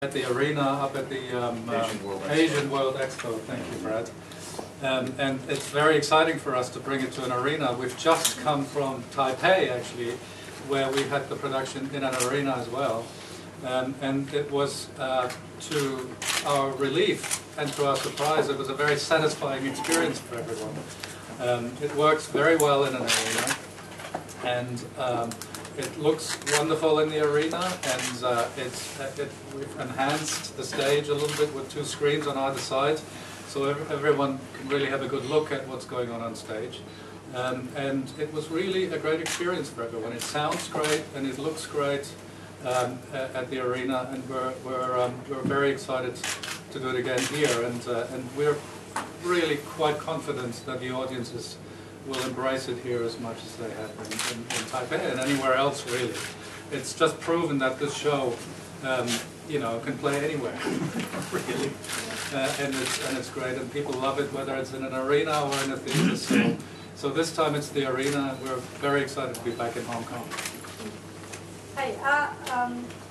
At the arena up at the Asian World Expo. Thank you, Brad. And it's very exciting for us to bring it to an arena. We've just come from Taipei, actually, where we had the production in an arena as well. And it was, to our relief and to our surprise, it was a very satisfying experience for everyone. It works very well in an arena, and it looks wonderful in the arena, and we've enhanced the stage a little bit with 2 screens on either side, so everyone can really have a good look at what's going on stage. And it was really a great experience for everyone. It sounds great and it looks great at the arena, and we're very excited to do it again here, and we're really quite confident that the audiences will embrace it here as much as they have in Taipei and anywhere else, really. It's just proven that this show, you know, can play anywhere, really, and it's great, and people love it, whether it's in an arena or in a theater. So this time it's the arena. We're very excited to be back in Hong Kong. 係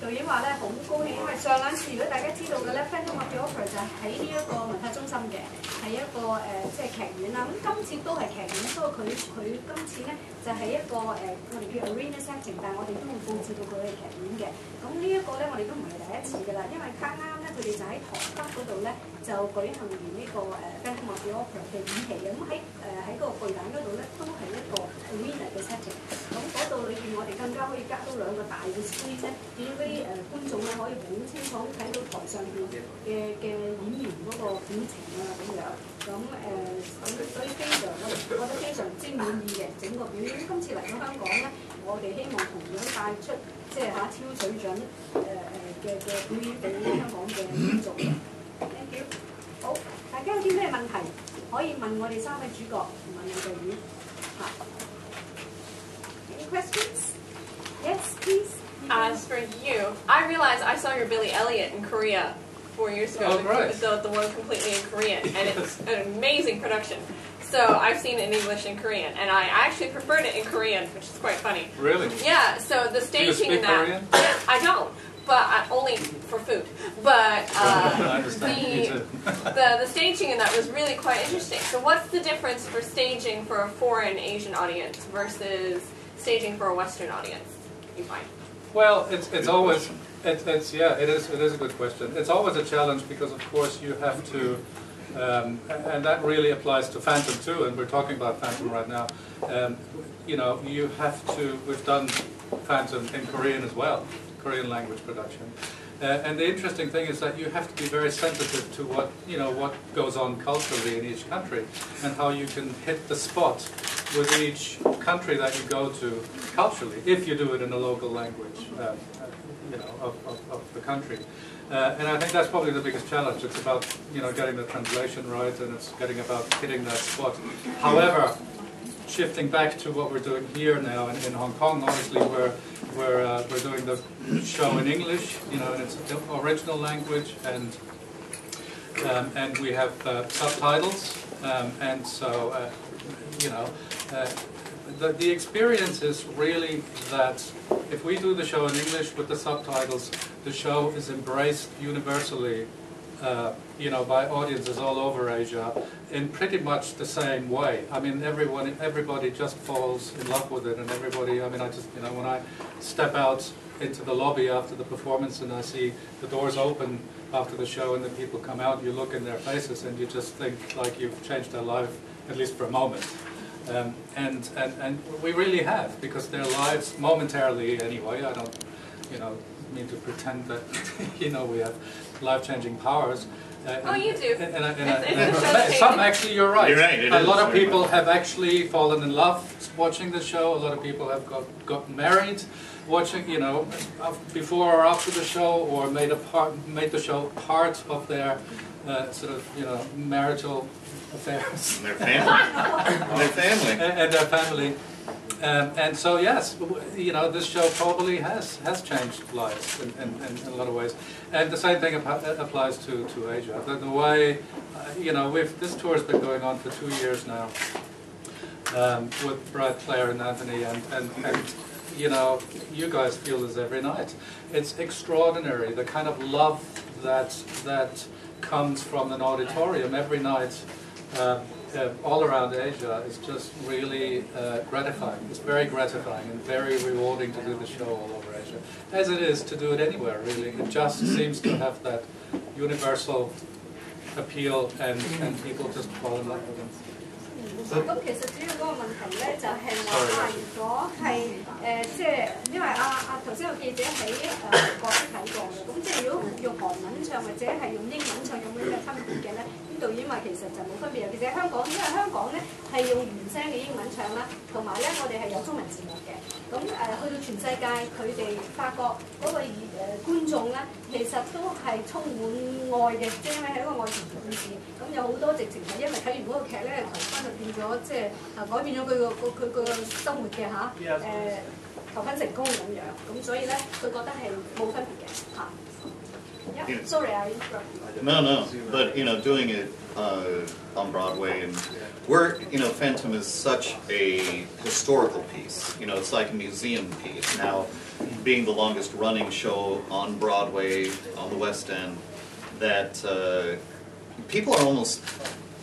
導演話咧好高興，因為上兩次如果大家知道嘅咧 Phantom of the Opera 就係喺呢一個文化中心嘅，係一個即係劇院啦。咁今次都係劇院，不過佢今次咧就係一個我哋叫 arena setting， 但係我哋都會佈置到佢係劇院嘅。咁呢一個咧我哋都唔係第一次㗎啦，因為啱啱咧佢哋就喺台北嗰度咧就舉行完呢個Phantom of the Opera 嘅演期嘅，咁喺個巨蛋嗰度咧都係一個 arena 嘅 setting。咁嗰度裏邊我哋更加可以加多2個大嘅 screen 咧，俾嗰啲觀眾咧可以好清楚睇到台上邊嘅演員嗰個表情啊咁樣。所以我覺得非常之滿意嘅整個表演。今次嚟到香港咧，我哋希望同樣帶出即係超水準嘅表演俾香港嘅觀眾。Thank you。好，大家有啲咩問題可以問我哋3位主角，問我導演嚇。Any questions? Yes, please. As for you, I realized I saw your Billy Elliot in Korea 4 years ago. Oh, right. The one completely in Korean, and it's an amazing production. So I've seen it in English and Korean, and I actually preferred it in Korean, which is quite funny. Really? Yeah. So the staging in that. Korean? I don't, but only for food. But I understand. the staging in that was really quite interesting. So what's the difference for staging for a foreign Asian audience versus staging for a Western audience, you find? Well, it's always it is a good question. It's always a challenge because of course you have to, and that really applies to Phantom too. And we're talking about Phantom right now. You know, you have to. We've done Phantom in Korean as well, Korean language production. And the interesting thing is that you have to be very sensitive to what goes on culturally in each country, and how you can hit the spot with each country that you go to culturally, if you do it in a local language, of the country. And I think that's probably the biggest challenge. It's about getting the translation right, and it's about hitting that spot. However, shifting back to what we're doing here now in Hong Kong, obviously we're doing the show in English, in its original language, and we have subtitles, and so the experience is really that if we do the show in English with the subtitles, the show is embraced universally, by audiences all over Asia in pretty much the same way. I mean, everybody just falls in love with it, and everybody. I mean, I just when I step out into the lobby after the performance and I see the doors open after the show and the people come out, you look in their faces and you just think like you've changed their life, at least for a moment. And we really have, because their lives, momentarily anyway, I don't mean to pretend that we have life-changing powers. Oh, you do. Some actually, you're right. You're right. A lot of people have actually fallen in love watching the show. A lot of people have got married watching, before or after the show, or made the show part of their marital affairs. Their family. And their family. And so yes, this show probably has changed lives in a lot of ways, and the same thing applies to Asia. The way this tour has been going on for 2 years now, with Brad, Claire, and Anthony, and you know, you guys feel this every night. It's extraordinary, the kind of love that comes from an auditorium every night all around Asia is just really gratifying. It's very gratifying and very rewarding to do the show all over Asia, as it is to do it anywhere, really. It just seems to have that universal appeal, and people just fall in love with it. 咁其實主要嗰個問題咧，就係話如果係即係因為頭先個記者喺國都睇過嘅，咁即係如果用韓文唱或者係用英文唱有冇咩分別嘅咧？咁導演話其實就冇分別，尤其是喺香港，因為香港咧係用原聲嘅英文唱啦，同埋咧我哋係有中文字幕嘅。咁去到全世界，佢哋發覺嗰個觀眾咧，其實都係充滿愛嘅，即係因為係一個愛情故事。咁有好多直情係因為睇完嗰個劇咧，投翻就變咗即係改變咗佢個生活嘅投翻成功咁樣。咁所以咧，佢覺得係冇分別嘅嚇。Yeah. Sorry, I interrupted. No, but doing it on Broadway, and Phantom is such a historical piece. It's like a museum piece. Now, being the longest running show on Broadway on the West End, that people are almost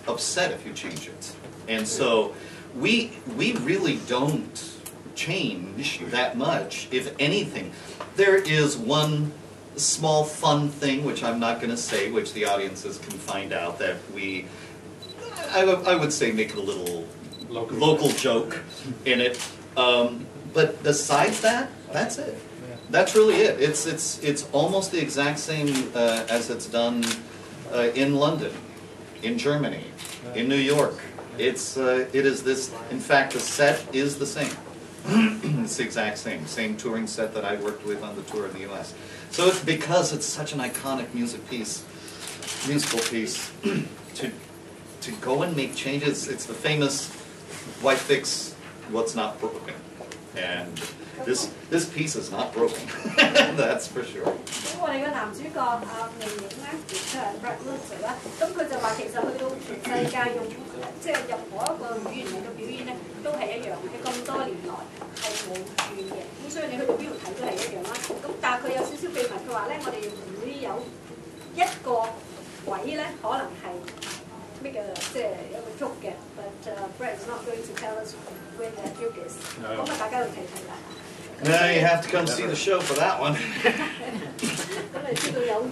upset if you change it, and so we really don't change that much. If anything, there is one small fun thing, which I'm not going to say, which the audiences can find out, that I would say make it a little local joke in it. But besides that, that's it. That's really it. It's almost the exact same as it's done in London, in Germany, in New York. It is this. In fact, the set is the same. It's the exact same touring set that I worked with on the tour in the U.S. So it's because it's such an iconic musical piece, to go and make changes. It's the famous "Why fix what's not broken?" And this piece is not broken. That's for sure. 咁我哋嘅男主角魅影咧，就係 Brad Luther 啦。咁佢就話其實去到全世界用即係任何一個語言嚟到表演咧，都係一樣嘅。咁多年來係冇轉嘅。咁所以你去到邊度睇都係一樣啦。咁但係佢有少少秘密，佢話咧我哋會有一個位咧，可能係咩嘅，即係有個 joke 嘅。But Brad is not going to tell us where that joke is。咁啊，大家要睇睇啦。Now you have to come see the show for that one. 咁你知道有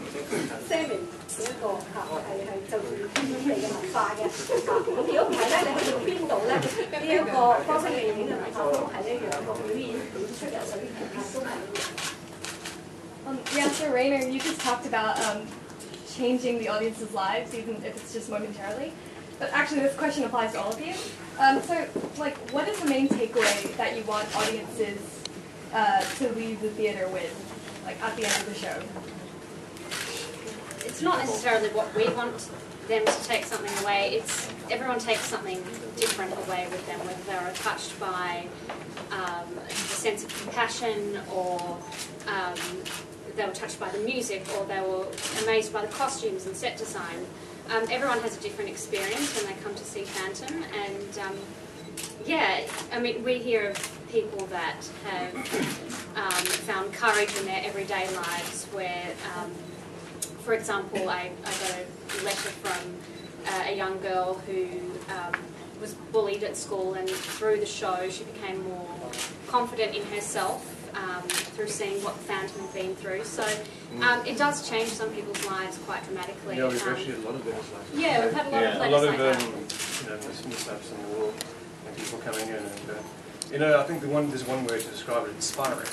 Sammy 呢一個係就住本地嘅文化嘅。咁如果唔係咧，你去到邊度咧？呢一個歌聲魅影嘅文化都係一樣，個表演出嚟水平都係一樣。Yeah, so Rainer, you just talked about changing the audience's lives, even if it's just momentarily. But actually, this question applies to all of you. So, what is the main takeaway that you want audiences to leave the theater with, at the end of the show? It's not necessarily what we want them to take something away. It's everyone takes something different away with them, whether they're touched by the sense of compassion, or they were touched by the music, or they were amazed by the costumes and set design. Everyone has a different experience when they come to see Phantom, and yeah, I mean, we hear of people that have found courage in their everyday lives where, for example, I got a letter from a young girl who was bullied at school, and through the show she became more confident in herself through seeing what Phantom had been through. So it does change some people's lives quite dramatically. Yeah, we've actually had a lot of letters like that. Yeah, we've had a lot of letters like that. Mishaps in the world, and people coming in, and I think there's one word to describe it: inspiring.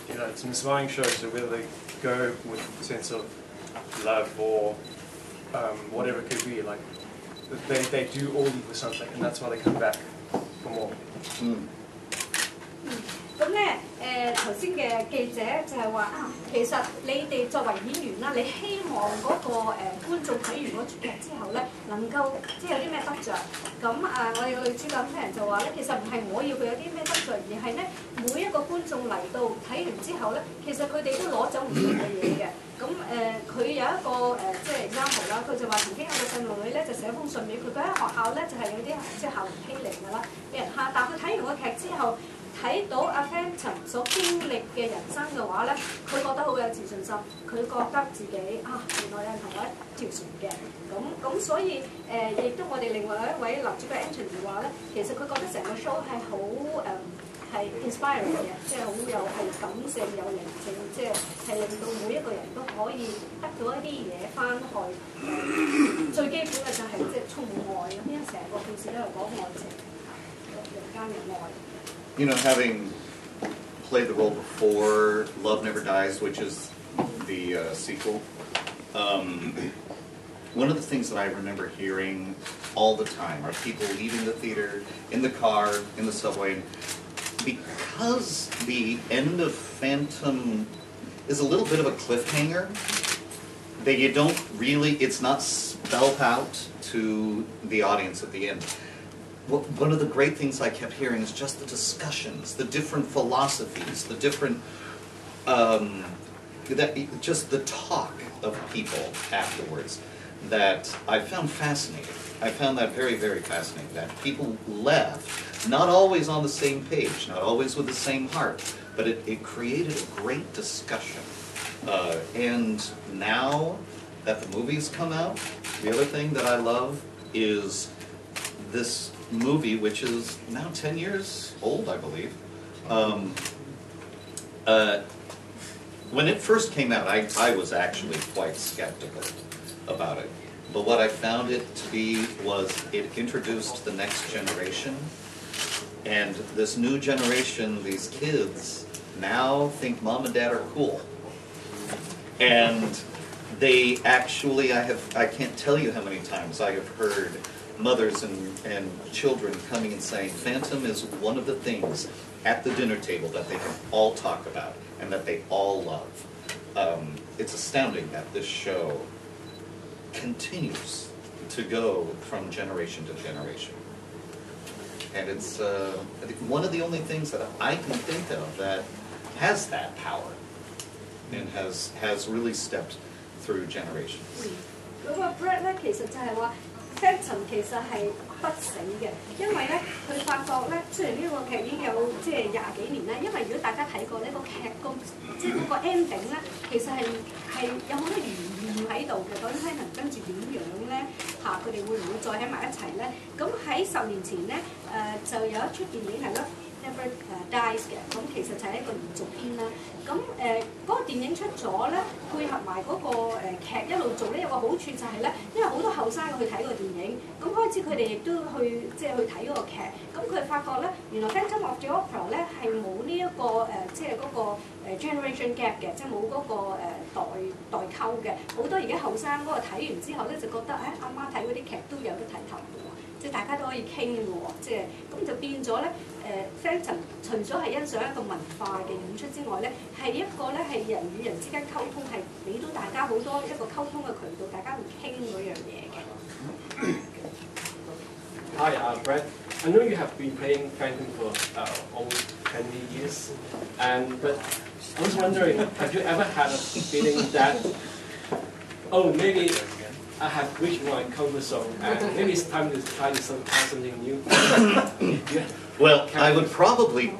It's an inspiring show. So whether they go with a sense of love or whatever it could be, they do all leave with something, and that's why they come back for more. 咁咧，頭先嘅記者就係話其實你哋作為演員啦，你希望嗰個觀眾睇完嗰出劇之後咧，能夠即係有啲咩得着？咁我哋個女主角聽人就話咧，其實唔係我要佢有啲咩得着，而係咧每一個觀眾嚟到睇完之後咧，其實佢哋都攞走唔同嘅嘢嘅。咁佢有一個即係 example 啦，佢就話曾經有個細路女咧就寫封信俾佢，佢喺學校咧就係有啲即係校園欺凌㗎啦，俾人蝦，但佢睇完個劇之後。睇到阿 Phantom 所經歷嘅人生嘅話咧，佢覺得好有自信心，佢覺得自己啊原來有人同我一條船嘅，咁所以亦都我哋另外一位男主角 Anthony 話咧，其實佢覺得成個 show 係好係 inspiring 嘅，即係好有係感性有靈性，即係令到每一個人都可以得到一啲嘢翻去。最基本嘅就係即係充滿愛咁，因為成個故事都係講愛情，人間嘅愛。You know, having played the role before Love Never Dies, which is the sequel, one of the things that I remember hearing all the time are people leaving the theater, in the car, in the subway, and because the end of Phantom is a little bit of a cliffhanger, that you don't really, it's not spelled out to the audience at the end. One of the great things I kept hearing is just the discussions, the different philosophies, the different, just the talk of people afterwards that I found fascinating. I found that very, very fascinating, that people left, not always on the same page, not always with the same heart, but it created a great discussion. And now that the movies come out, the other thing that I love is this movie, which is now 10 years old, I believe. When it first came out, I was actually quite skeptical about it. But what I found it to be was it introduced the next generation. And this new generation, these kids, now think mom and dad are cool. And they actually, I can't tell you how many times I have heard mothers and children coming and saying, Phantom is one of the things at the dinner table that they can all talk about and that they all love. It's astounding that this show continues to go from generation to generation. And it's one of the only things that I can think of that has that power and has really stepped through generations. 嗰個 Brett 咧，其實就係話 Phantom 其實係不死嘅，因為咧佢發覺咧，雖然呢個劇已經有即係20幾年啦，因為如果大家睇過呢個劇即係嗰個 ending 咧，其實係有好多懸念喺度嘅。究竟 Phantom 跟住點樣咧？佢哋會唔會再喺埋一齊咧？咁喺10年前咧，就有一出電影係咯。Never Dies 嘅，咁其實就係一個連續篇啦。咁嗰個電影出咗咧，配合埋嗰個劇一路做咧，有個好處就係咧，因為好多後生去睇個電影，咁開始佢哋亦都去即係去睇嗰個劇，咁佢哋發覺咧，原來 Phantom of the Opera 咧係冇呢一個即係嗰個generation gap 嘅，即係冇嗰個代溝嘅。好多而家後生嗰個睇完之後咧，就覺得阿媽睇嗰啲劇都有得睇頭嘅喎，即係大家都可以傾嘅喎，即係咁就變咗咧。Phantom 除咗係欣賞一個文化嘅演出之外咧，係一個咧係人與人之間溝通，係俾到大家好多一個溝通嘅渠道，大家會傾嗰樣嘢嘅。Hi, Brett. I know you have been playing Phantom for almost 20 years, but I was wondering, have you ever had a feeling that, oh, maybe I have reached my comfort zone, and maybe it's time to try something new? Yeah. Well, I would probably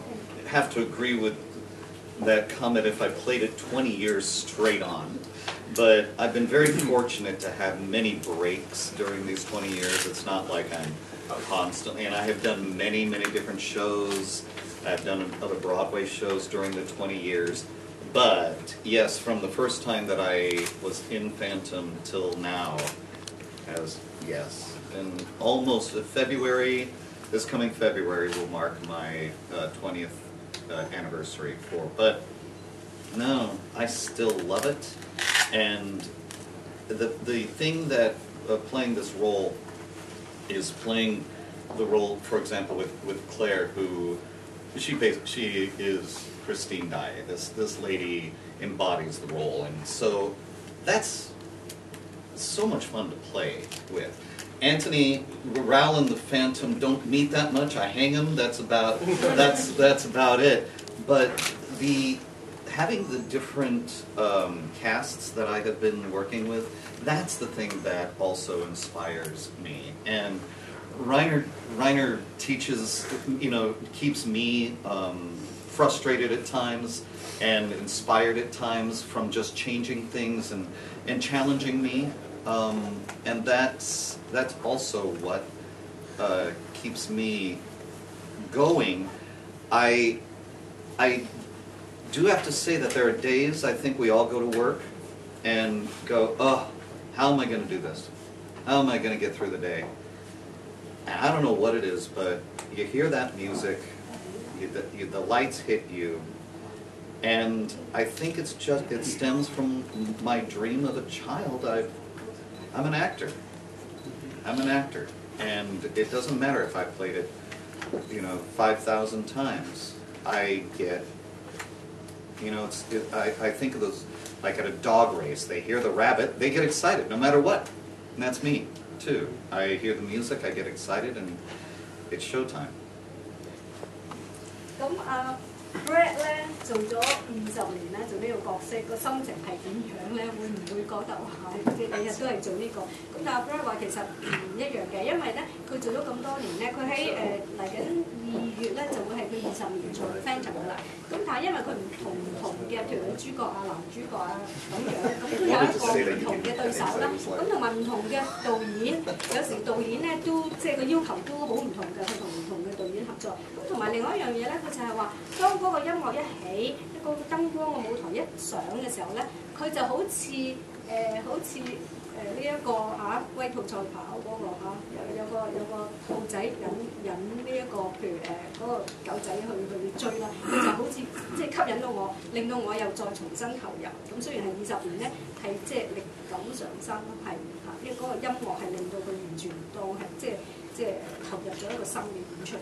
have to agree with that comment if I played it 20 years straight on. But I've been very fortunate to have many breaks during these 20 years. It's not like I'm constantly, and I have done many, many different shows. I've done other Broadway shows during the 20 years. But yes, from the first time that I was in Phantom till now, and almost February. This coming February will mark my 20th anniversary but no, I still love it. And the thing that playing this role is playing the role, for example, with Claire, who she is Christine Dye. This lady embodies the role, and so that's so much fun to play with. Anthony, Raoul and the Phantom don't meet that much. I hang him. That's about it. But having the different casts that I have been working with, that's the thing that also inspires me. And Reiner teaches, keeps me frustrated at times and inspired at times from just changing things and challenging me, and that's also what keeps me going. I do have to say that there are days I think we all go to work and go, oh, how am I going to do this? How am I going to get through the day? And I don't know what it is, but you hear that music, the lights hit you, and I think it stems from my dream of a child. I'm an actor. I'm an actor, and it doesn't matter if I played it, 5,000 times. I get, I think of those, like at a dog race, they hear the rabbit, they get excited no matter what, and that's me too. I hear the music, I get excited, and it's showtime. Brett 咧做咗20年咧，做呢個角色，個心情係點樣咧？會唔會覺得哇，即係日日都係做呢個？咁但係 Brett 話其實唔一樣嘅，因為咧佢做咗咁多年咧，佢喺嚟緊2月咧就會係佢20年做 Phantom 噶啦。咁但係因為佢唔同嘅，譬如女主角啊、男主角啊咁樣，咁都有一個唔同嘅對手啦。咁同埋唔同嘅導演，有時導演咧都即係個要求都好唔同嘅，佢同唔同嘅導演合作。咁同埋另外一樣嘢咧，佢就係話當嗰個音樂一起，一個燈光個舞台一上嘅時候咧，佢就好似呢一個龜兔賽跑嗰個有個兔仔引呢一個譬如嗰個狗仔去追啦，佢就好似即係吸引到我，令到我又再重新投入。咁雖然係20年咧，係即係力感上升，係因為嗰個音樂係令到佢完全當係即係投入咗一個新嘅演出。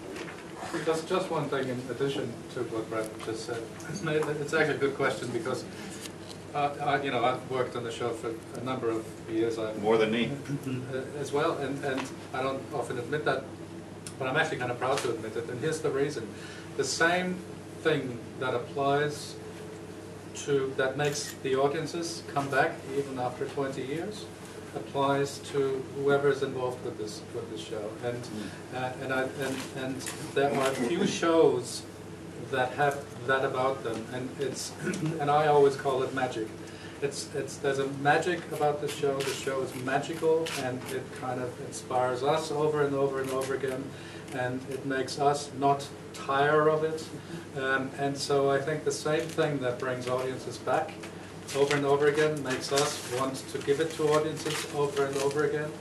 Just one thing in addition to what Brett just said. It's actually a good question because I've worked on the show for a number of years. More than me. As well, and I don't often admit that, but I'm actually kind of proud to admit it. And here's the reason: the same thing that applies that makes the audiences come back even after 20 years. Applies to whoever is involved with this show, and there are few shows that have that about them, and and I always call it magic. There's a magic about the show. The show is magical, and it kind of inspires us over and over and over again, and it makes us not tire of it, and so I think the same thing that brings audiences back over and over again makes us want to give it to audiences over and over again.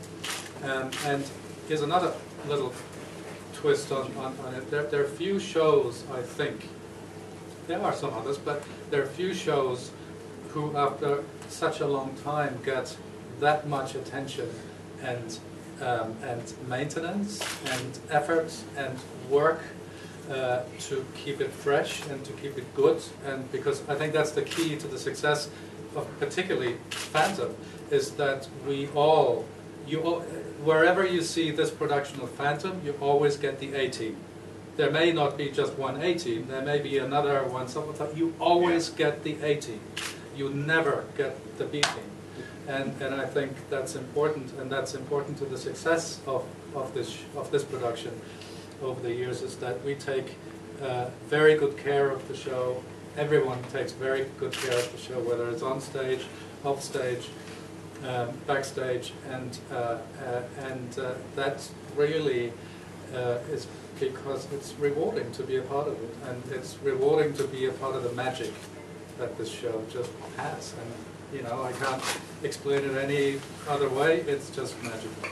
And here's another little twist on it. There are few shows, I think, there are some others, but there are few shows who after such a long time get that much attention and maintenance and effort and work to keep it fresh and to keep it good, and because I think that's the key to the success of particularly Phantom, is that wherever you see this production of Phantom, you always get the A-team. There may not be just one A-team, there may be another one, but you always get the A-team. You never get the B-team. And I think that's important, and that's important to the success of this production over the years, is that we take very good care of the show. Everyone takes very good care of the show, whether it's on stage, off stage, backstage, and that really is because it's rewarding to be a part of it, and it's rewarding to be a part of the magic that this show just has. And I can't explain it any other way. It's just magical.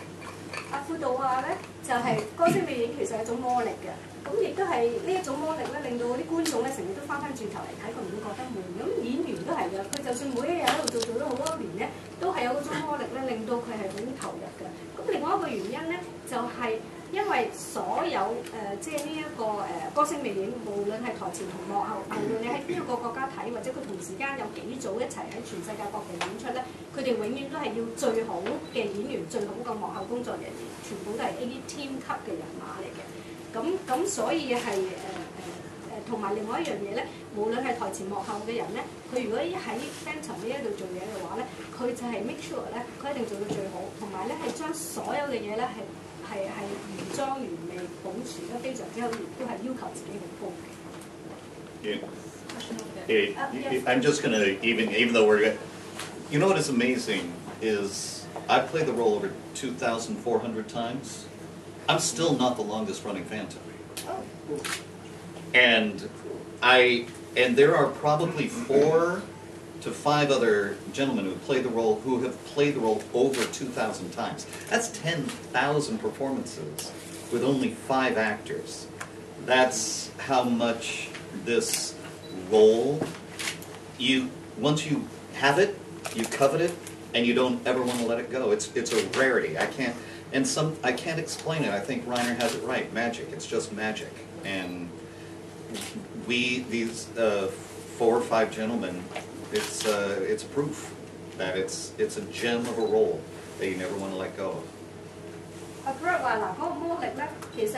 副導話咧，就係歌聲魅影其實係一種魔力嘅，咁亦都係呢一種魔力咧，令到啲觀眾咧成日都翻轉頭嚟睇，佢唔會覺得悶。咁演員都係嘅，佢就算每一日喺度做咗好多年咧，都係有嗰種魔力咧，令到佢係好投入嘅。咁另外一個原因咧，就係因為所有即係呢一個歌聲魅影，無論係台前同幕後，無論你喺邊一個國家睇，或者佢同時間有幾組一齊喺全世界各地演出咧，佢哋永遠都係要最好嘅演員、最好嘅幕後工作人員，全部都係 A-team 級嘅人馬嚟嘅。咁所以係同埋另外一樣嘢咧，無論係台前幕後嘅人咧，佢如果喺 Phantom 呢一度做嘢嘅話咧，佢就係 make sure 咧，佢一定做到最好，同埋咧係將所有嘅嘢咧係原裝原味保存得非常之好，亦都係要求自己好高嘅。I'm just gonna even though we're, you know what is amazing is I've played the role over 2,400 times. I'm still not the longest running Phantom. And there are probably 4 to 5 other gentlemen who have played the role over 2,000 times. That's 10,000 performances with only 5 actors. That's how much this role, once you have it, you covet it, and you don't ever want to let it go. It's a rarity. I can't explain it. I think Reiner has it right. Magic. It's just magic. And these 4 or 5 gentlemen, it's proof that it's a gem of a role that you never want to let go of. 阿 Brad 話嗱，嗰個魔力咧，其實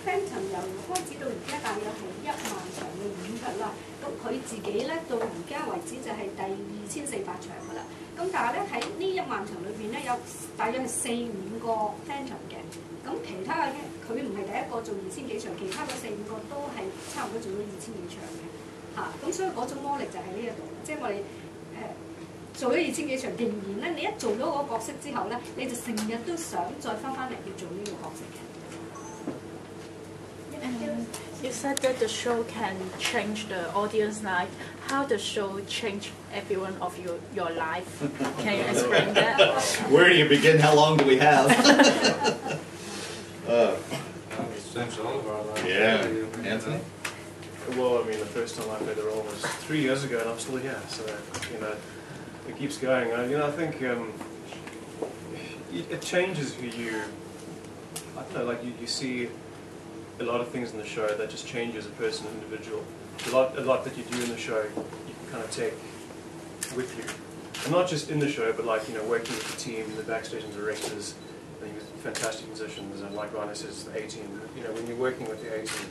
Phantom 由開始到而家大約係1萬場嘅演出啦。咁佢自己咧到而家為止就係第2400場㗎啦。咁但係咧喺呢1萬場裏邊咧有大約係4-5個 Phantom 嘅。咁其他嘅佢唔係第一個做2000幾場，其他嗰4-5個都係差唔多做咗2000幾場嘅嚇。咁所以嗰種魔力就喺呢一度，即係我哋做咗2000幾場，仍然咧，你一做咗嗰個角色之後咧，你就成日都想再翻嚟去做呢個角色嘅。You said that the show can change the audience life. How the show change everyone of your life? Can you explain that? Where do you begin? How long do we have? It's changed all of our lives. Yeah, Anthony. Well, I mean, the first time I played the role was 3 years ago, and I'm still here. So it keeps going. I think it changes who you. I don't know, like you see a lot of things in the show that just change as a person, an individual. A lot that you do in the show, you can kind of take with you, and not just in the show, but like working with the team, the backstage and directors, and fantastic musicians, and like Ryan says, the A team. When you're working with the A team,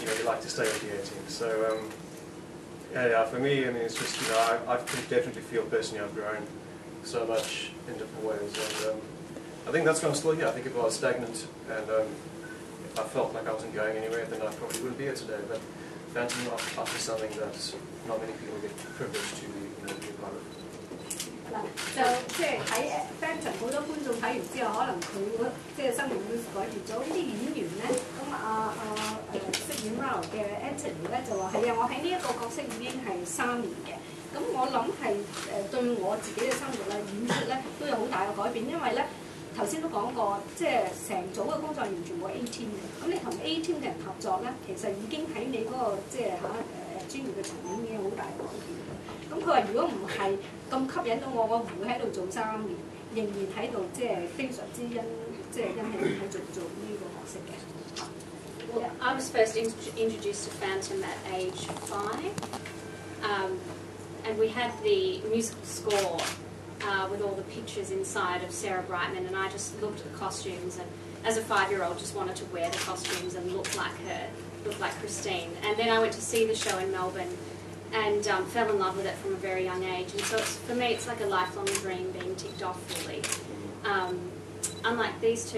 you like to stay with the A team. So. Yeah, for me, I mean, it's just, I definitely feel personally I've grown so much in different ways, and I think that's why I'm still here. I think if I was stagnant and if I felt like I wasn't going anywhere, then I probably wouldn't be here today. But Phantom offers something that not many people get privileged to be a part of. 嗱，就即係喺 Phantom 好多觀眾睇完之後，可能佢即係生命都改變咗。呢啲演員咧，咁飾演 Rao 嘅 Anthony 咧就話係啊，我喺呢一個角色已經係3年嘅。咁我諗係對我自己嘅生活咧、演出咧都有好大嘅改變，因為咧頭先都講過，即係成組嘅工作人員全部 A team 嘅。咁你同 A team 嘅人合作咧，其實已經喺你嗰個即係專業嘅層面已經有好大嘅改變。咁佢話：如果唔係咁吸引到我，我唔會喺度做3年，仍然喺度即係非常之欣喜喺做呢個角色嘅。Well, I was first introduced to Phantom at age 5, and we had the musical score with all the pictures inside of Sarah Brightman, and I just looked at the costumes, and as a 5-year-old, just wanted to wear the costumes and look like her, look like Christine. And then I went to see the show in Melbourne. And fell in love with it from a very young age, and so for me it's like a lifelong dream being ticked off really. Unlike these two,